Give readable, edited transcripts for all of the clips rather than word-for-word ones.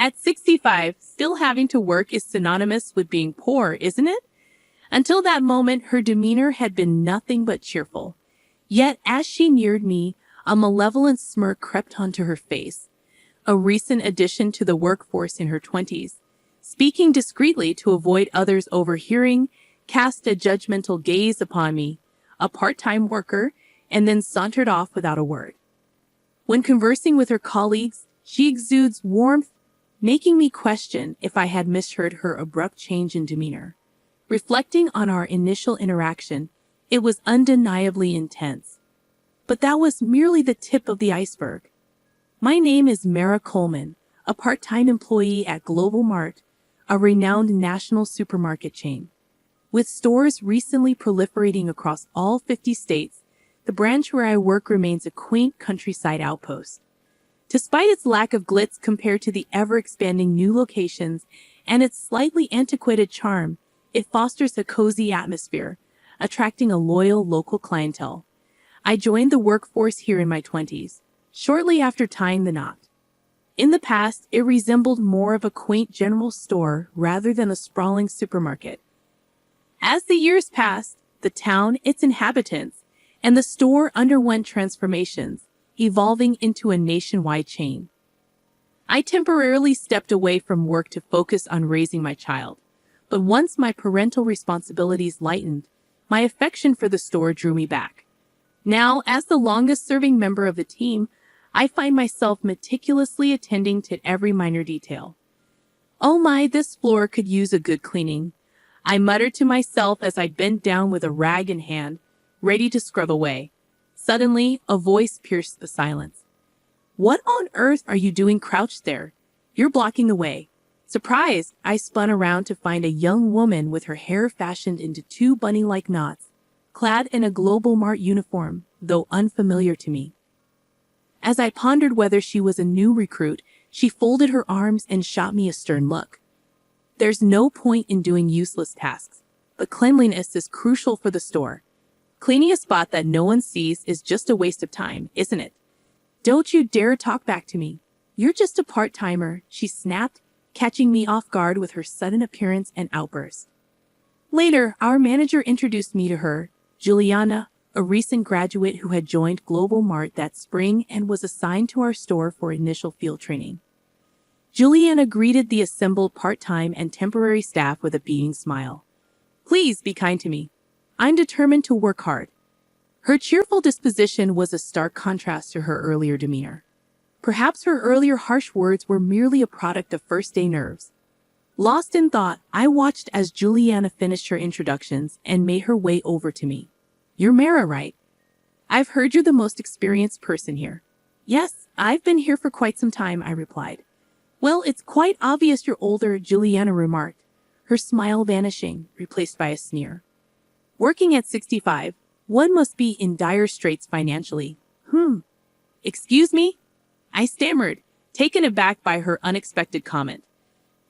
At 65, still having to work is synonymous with being poor, isn't it? Until that moment, her demeanor had been nothing but cheerful. Yet, as she neared me, a malevolent smirk crept onto her face. A recent addition to the workforce in her 20s, speaking discreetly to avoid others overhearing, cast a judgmental gaze upon me, a part-time worker, and then sauntered off without a word. When conversing with her colleagues, she exudes warmth, making me question if I had misheard her abrupt change in demeanor. Reflecting on our initial interaction, it was undeniably intense. But that was merely the tip of the iceberg. My name is Mara Coleman, a part-time employee at Global Mart, a renowned national supermarket chain. With stores recently proliferating across all 50 states, the branch where I work remains a quaint countryside outpost. Despite its lack of glitz compared to the ever-expanding new locations and its slightly antiquated charm, it fosters a cozy atmosphere, attracting a loyal local clientele. I joined the workforce here in my 20s, shortly after tying the knot. In the past, it resembled more of a quaint general store rather than a sprawling supermarket. As the years passed, the town, its inhabitants, and the store underwent transformations, evolving into a nationwide chain. I temporarily stepped away from work to focus on raising my child, but once my parental responsibilities lightened, my affection for the store drew me back. Now, as the longest-serving member of the team, I find myself meticulously attending to every minor detail. "Oh my, this floor could use a good cleaning," I muttered to myself as I bent down with a rag in hand, ready to scrub away. Suddenly, a voice pierced the silence. "What on earth are you doing crouched there? You're blocking the way." Surprised, I spun around to find a young woman with her hair fashioned into two bunny-like knots, clad in a Global Mart uniform, though unfamiliar to me. As I pondered whether she was a new recruit, she folded her arms and shot me a stern look. "There's no point in doing useless tasks, but cleanliness is crucial for the store. Cleaning a spot that no one sees is just a waste of time, isn't it? Don't you dare talk back to me. You're just a part-timer," she snapped, catching me off guard with her sudden appearance and outburst. Later, our manager introduced me to her, Juliana, a recent graduate who had joined Global Mart that spring and was assigned to our store for initial field training. Juliana greeted the assembled part-time and temporary staff with a beaming smile. "Please be kind to me. I'm determined to work hard." Her cheerful disposition was a stark contrast to her earlier demeanor. Perhaps her earlier harsh words were merely a product of first-day nerves. Lost in thought, I watched as Juliana finished her introductions and made her way over to me. "You're Mara, right? I've heard you're the most experienced person here." "Yes, I've been here for quite some time," I replied. "Well, it's quite obvious you're older," Juliana remarked, her smile vanishing, replaced by a sneer. "Working at 65, one must be in dire straits financially." Excuse me?" I stammered, taken aback by her unexpected comment.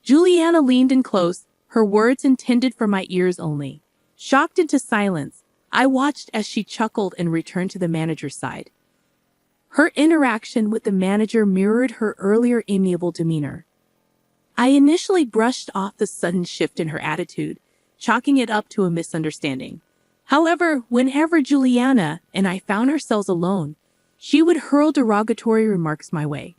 Juliana leaned in close, her words intended for my ears only. Shocked into silence, I watched as she chuckled and returned to the manager's side. Her interaction with the manager mirrored her earlier amiable demeanor. I initially brushed off the sudden shift in her attitude, chalking it up to a misunderstanding. However, whenever Juliana and I found ourselves alone, she would hurl derogatory remarks my way.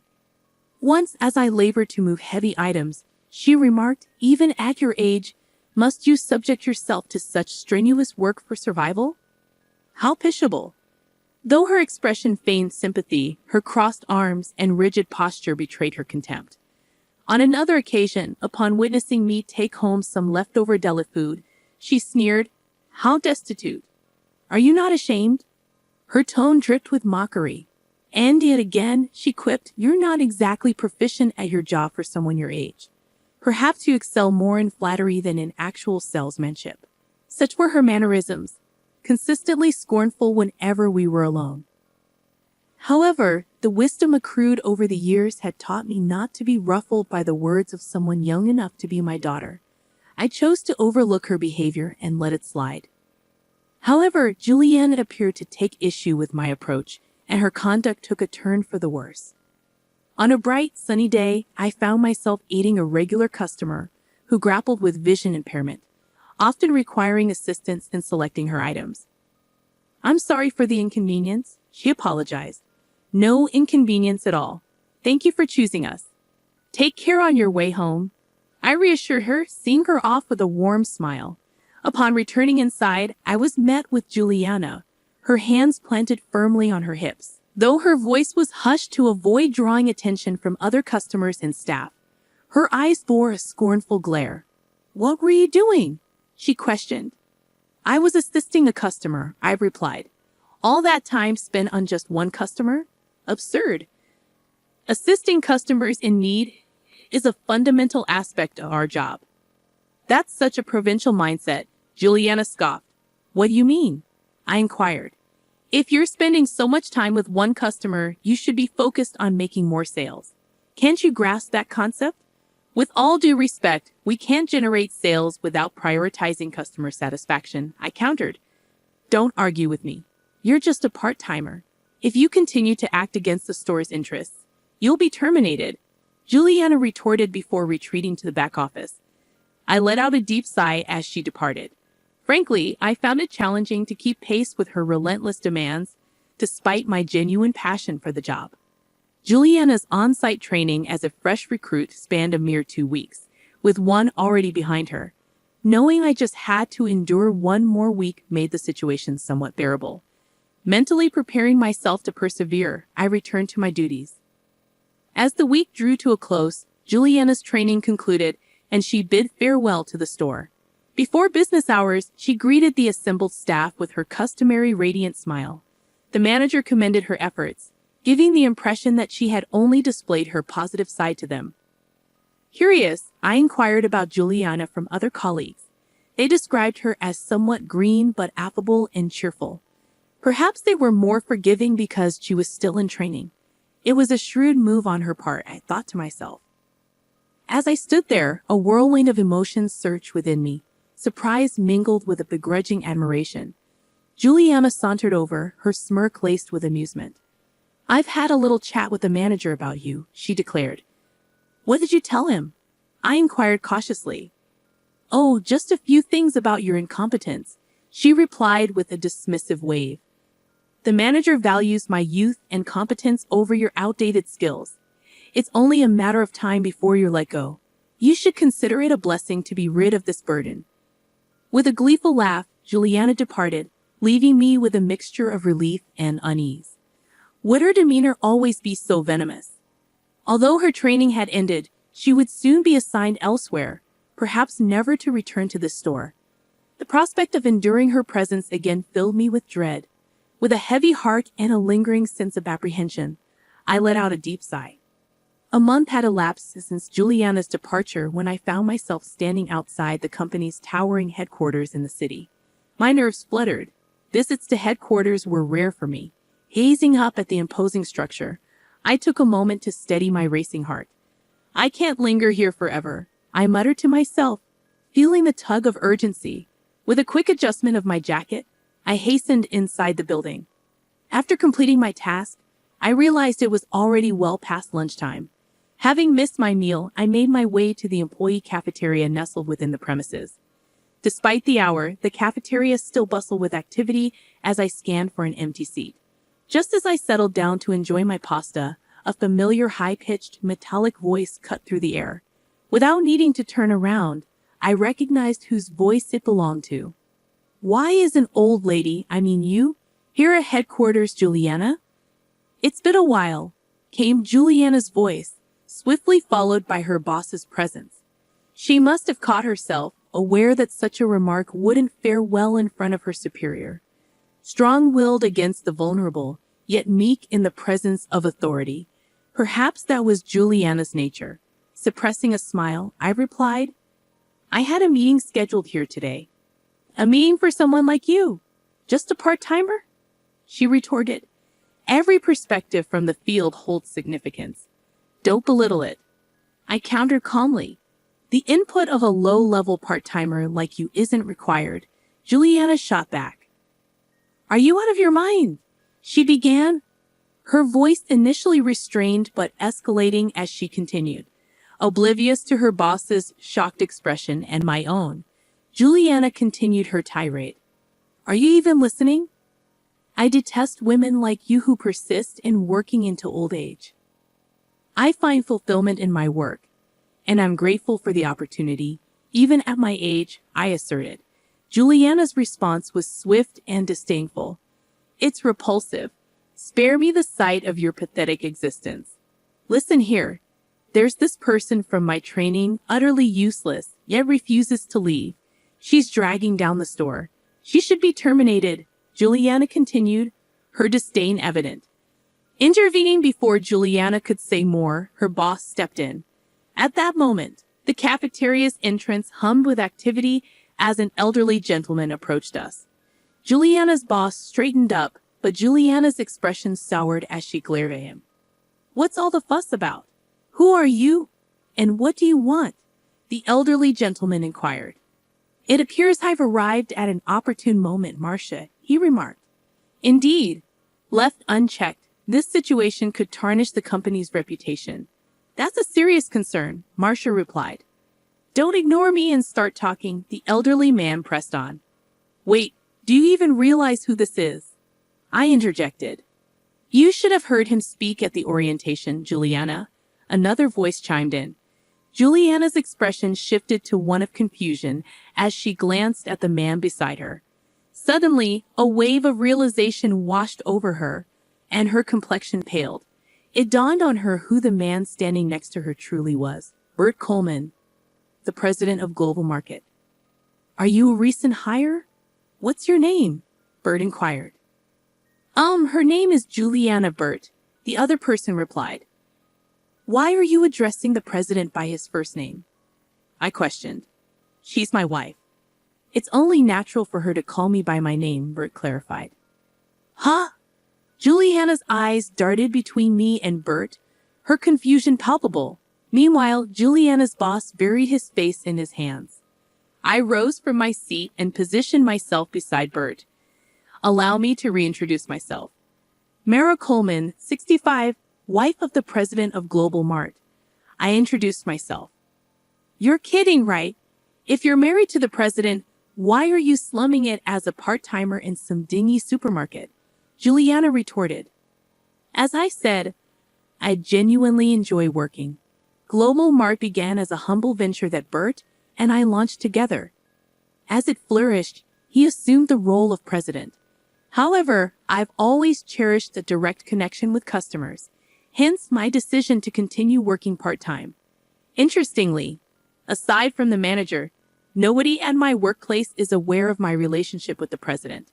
Once, as I labored to move heavy items, she remarked, "Even at your age, must you subject yourself to such strenuous work for survival?" How pitiable! Though her expression feigned sympathy, her crossed arms and rigid posture betrayed her contempt. On another occasion, upon witnessing me take home some leftover deli food, she sneered, "How destitute! Are you not ashamed?" Her tone dripped with mockery. And yet again, she quipped, "You're not exactly proficient at your job for someone your age. Perhaps you excel more in flattery than in actual salesmanship." Such were her mannerisms, consistently scornful whenever we were alone. However, the wisdom accrued over the years had taught me not to be ruffled by the words of someone young enough to be my daughter. I chose to overlook her behavior and let it slide. However, Juliana appeared to take issue with my approach, and her conduct took a turn for the worse. On a bright, sunny day, I found myself aiding a regular customer who grappled with vision impairment, often requiring assistance in selecting her items. "I'm sorry for the inconvenience," she apologized. "No inconvenience at all. Thank you for choosing us. Take care on your way home," I reassured her, seeing her off with a warm smile. Upon returning inside, I was met with Juliana, her hands planted firmly on her hips. Though her voice was hushed to avoid drawing attention from other customers and staff, her eyes bore a scornful glare. "What were you doing?" she questioned. "I was assisting a customer," I replied. "All that time spent on just one customer? Absurd. Assisting customers in need is a fundamental aspect of our job." "That's such a provincial mindset," Juliana scoffed. "What do you mean?" I inquired. "If you're spending so much time with one customer, you should be focused on making more sales. Can't you grasp that concept? With all due respect, we can't generate sales without prioritizing customer satisfaction," I countered. "Don't argue with me. You're just a part-timer. If you continue to act against the store's interests, you'll be terminated," Juliana retorted before retreating to the back office. I let out a deep sigh as she departed. Frankly, I found it challenging to keep pace with her relentless demands, despite my genuine passion for the job. Juliana's on-site training as a fresh recruit spanned a mere 2 weeks, with one already behind her. Knowing I just had to endure one more week made the situation somewhat bearable. Mentally preparing myself to persevere, I returned to my duties. As the week drew to a close, Juliana's training concluded, and she bid farewell to the store. Before business hours, she greeted the assembled staff with her customary radiant smile. The manager commended her efforts, giving the impression that she had only displayed her positive side to them. Curious, I inquired about Juliana from other colleagues. They described her as somewhat green but affable and cheerful. Perhaps they were more forgiving because she was still in training. It was a shrewd move on her part, I thought to myself. As I stood there, a whirlwind of emotions surged within me, surprise mingled with a begrudging admiration. Juliana sauntered over, her smirk laced with amusement. "I've had a little chat with the manager about you," she declared. "What did you tell him?" I inquired cautiously. "Oh, just a few things about your incompetence," she replied with a dismissive wave. "The manager values my youth and competence over your outdated skills. It's only a matter of time before you're let go. You should consider it a blessing to be rid of this burden." With a gleeful laugh, Juliana departed, leaving me with a mixture of relief and unease. Would her demeanor always be so venomous? Although her training had ended, she would soon be assigned elsewhere, perhaps never to return to the store. The prospect of enduring her presence again filled me with dread. With a heavy heart and a lingering sense of apprehension, I let out a deep sigh. A month had elapsed since Juliana's departure when I found myself standing outside the company's towering headquarters in the city. My nerves fluttered. Visits to headquarters were rare for me. Gazing up at the imposing structure, I took a moment to steady my racing heart. "I can't linger here forever," I muttered to myself, feeling the tug of urgency. With a quick adjustment of my jacket, I hastened inside the building. After completing my task, I realized it was already well past lunchtime. Having missed my meal, I made my way to the employee cafeteria nestled within the premises. Despite the hour, the cafeteria still bustled with activity as I scanned for an empty seat. Just as I settled down to enjoy my pasta, a familiar high-pitched, metallic voice cut through the air. Without needing to turn around, I recognized whose voice it belonged to. "Why is an old lady, you, here at headquarters, Juliana?" "It's been a while," came Juliana's voice, swiftly followed by her boss's presence. She must have caught herself, aware that such a remark wouldn't fare well in front of her superior. Strong-willed against the vulnerable, yet meek in the presence of authority. Perhaps that was Juliana's nature. Suppressing a smile, I replied, "I had a meeting scheduled here today." "A meeting for someone like you? Just a part-timer?" She retorted. "Every perspective from the field holds significance. Don't belittle it." I countered calmly. "The input of a low-level part-timer like you isn't required." Juliana shot back. "Are you out of your mind?" she began, her voice initially restrained but escalating as she continued. Oblivious to her boss's shocked expression and my own, Juliana continued her tirade. Are you even listening? I detest women like you who persist in working into old age. I find fulfillment in my work, and I'm grateful for the opportunity, even at my age, I asserted. Juliana's response was swift and disdainful. It's repulsive. Spare me the sight of your pathetic existence. Listen here. There's this person from my training, utterly useless, yet refuses to leave. She's dragging down the store. She should be terminated, Juliana continued, her disdain evident. Intervening before Juliana could say more, her boss stepped in. At that moment, the cafeteria's entrance hummed with activity as an elderly gentleman approached us. Juliana's boss straightened up, but Juliana's expression soured as she glared at him. What's all the fuss about? Who are you? And what do you want? The elderly gentleman inquired. It appears I've arrived at an opportune moment, Marcia, he remarked. Indeed, left unchecked, this situation could tarnish the company's reputation. That's a serious concern, Marcia replied. Don't ignore me and start talking, the elderly man pressed on. Wait, do you even realize who this is? I interjected. You should have heard him speak at the orientation, Juliana. Another voice chimed in. Juliana's expression shifted to one of confusion as she glanced at the man beside her. Suddenly, a wave of realization washed over her, and her complexion paled. It dawned on her who the man standing next to her truly was. Bert Coleman, the president of Global Market. Are you a recent hire? What's your name? Bert inquired. Her name is Juliana Bert, the other person replied. Why are you addressing the president by his first name? I questioned. She's my wife. It's only natural for her to call me by my name, Bert clarified. Huh? Juliana's eyes darted between me and Bert, her confusion palpable. Meanwhile, Juliana's boss buried his face in his hands. I rose from my seat and positioned myself beside Bert. Allow me to reintroduce myself. Mara Coleman, 65, wife of the president of Global Mart. I introduced myself. You're kidding, right? If you're married to the president, why are you slumming it as a part-timer in some dingy supermarket? Juliana retorted. As I said, I genuinely enjoy working. Global Mart began as a humble venture that Bert and I launched together. As it flourished, he assumed the role of president. However, I've always cherished a direct connection with customers, hence my decision to continue working part-time. Interestingly, aside from the manager, nobody at my workplace is aware of my relationship with the president.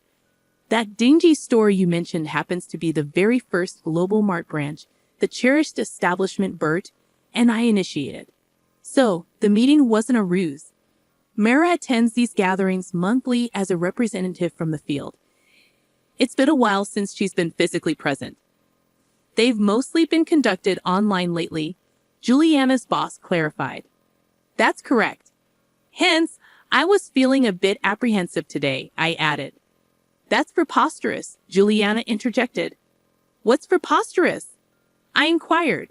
That dingy store you mentioned happens to be the very first Global Mart branch, the cherished establishment Bert and I initiated. So, the meeting wasn't a ruse. Mara attends these gatherings monthly as a representative from the field. It's been a while since she's been physically present. They've mostly been conducted online lately, Juliana's boss clarified. That's correct. Hence, I was feeling a bit apprehensive today, I added. That's preposterous, Juliana interjected. What's preposterous? I inquired.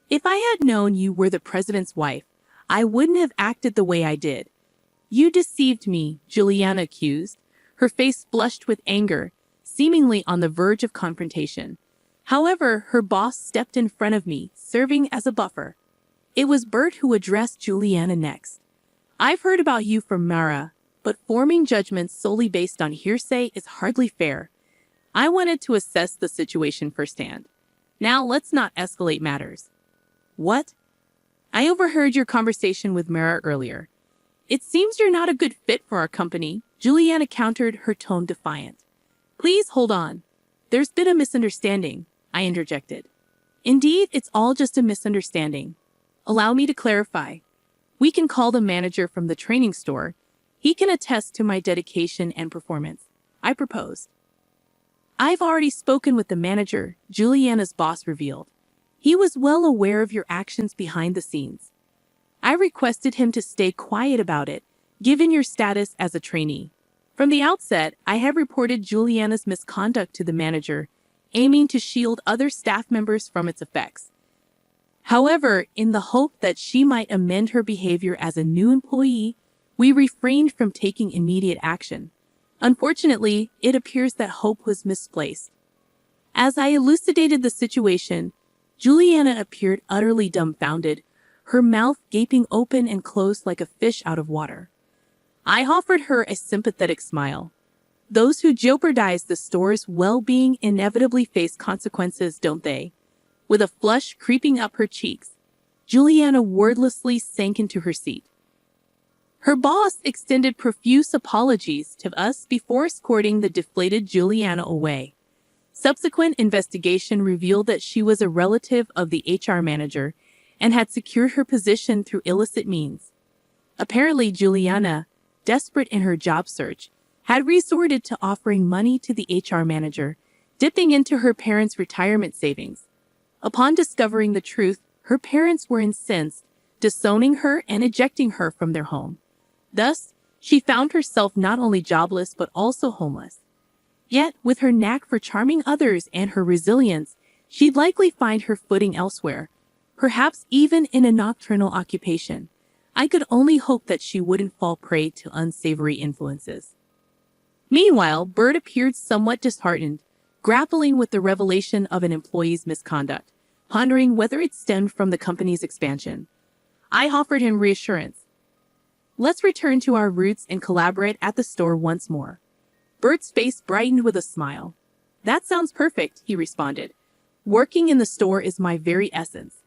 If I had known you were the president's wife, I wouldn't have acted the way I did. You deceived me, Juliana accused, her face flushed with anger, seemingly on the verge of confrontation. However, her boss stepped in front of me, serving as a buffer. It was Bert who addressed Juliana next. I've heard about you from Mara, but forming judgments solely based on hearsay is hardly fair. I wanted to assess the situation firsthand. Now let's not escalate matters. What? I overheard your conversation with Mara earlier. It seems you're not a good fit for our company, Juliana countered, her tone defiant. Please hold on. There's been a misunderstanding, I interjected. Indeed, it's all just a misunderstanding. Allow me to clarify. We can call the manager from the training store. He can attest to my dedication and performance, I proposed. I've already spoken with the manager, Juliana's boss revealed. He was well aware of your actions behind the scenes. I requested him to stay quiet about it, given your status as a trainee. From the outset, I have reported Juliana's misconduct to the manager, aiming to shield other staff members from its effects. However, in the hope that she might amend her behavior as a new employee, we refrained from taking immediate action. Unfortunately, it appears that hope was misplaced. As I elucidated the situation, Juliana appeared utterly dumbfounded, her mouth gaping open and closed like a fish out of water. I offered her a sympathetic smile. Those who jeopardize the store's well-being inevitably face consequences, don't they? With a flush creeping up her cheeks, Juliana wordlessly sank into her seat. Her boss extended profuse apologies to us before escorting the deflated Juliana away. Subsequent investigation revealed that she was a relative of the HR manager and had secured her position through illicit means. Apparently, Juliana, desperate in her job search, had resorted to offering money to the HR manager, dipping into her parents' retirement savings. Upon discovering the truth, her parents were incensed, disowning her and ejecting her from their home. Thus, she found herself not only jobless but also homeless. Yet, with her knack for charming others and her resilience, she'd likely find her footing elsewhere, perhaps even in a nocturnal occupation. I could only hope that she wouldn't fall prey to unsavory influences. Meanwhile, Bert appeared somewhat disheartened, grappling with the revelation of an employee's misconduct, pondering whether it stemmed from the company's expansion. I offered him reassurance. Let's return to our roots and collaborate at the store once more. Bert's face brightened with a smile. That sounds perfect, he responded. Working in the store is my very essence.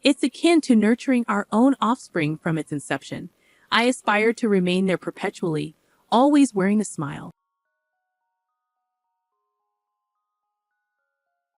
It's akin to nurturing our own offspring from its inception. I aspire to remain there perpetually, always wearing a smile.